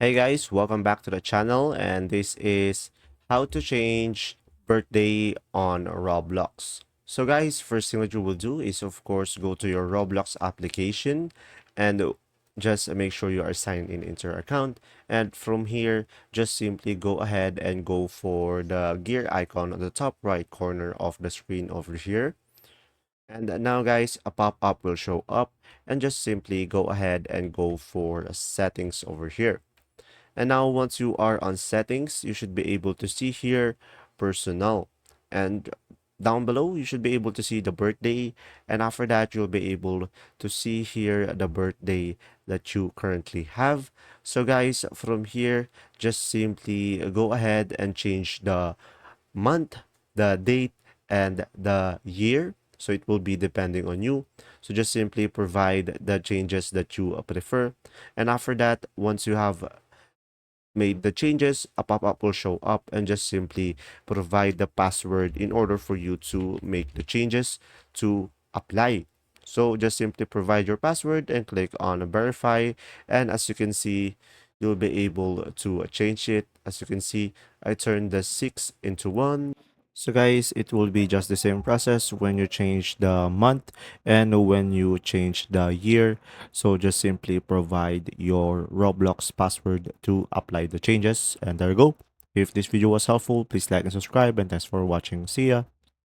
Hey guys, welcome back to the channel, and this is how to change birthday on Roblox. So guys, first thing that you will do is of course go to your Roblox application and just make sure you are signed in into your account, and from here just simply go ahead and go for the gear icon on the top right corner of the screen over here. And now guys, a pop-up will show up, and just simply go ahead and go for settings over here. And now once you are on settings, you should be able to see here personal. And down below, you should be able to see the birthday. And after that, you'll be able to see here the birthday that you currently have. So guys, from here, just simply go ahead and change the month, the date, and the year. So it will be depending on you. So just simply provide the changes that you prefer. And after that, once you have made the changes, a pop-up will show up, and just simply provide the password in order for you to make the changes to apply. So just simply provide your password and click on verify. And as you can see, you'll be able to change it. As you can see, I turned the 6 into 1. So guys, it will be just the same process when you change the month and when you change the year. So just simply provide your Roblox password to apply the changes. And there you go. If this video was helpful, please like and subscribe, and thanks for watching. See ya.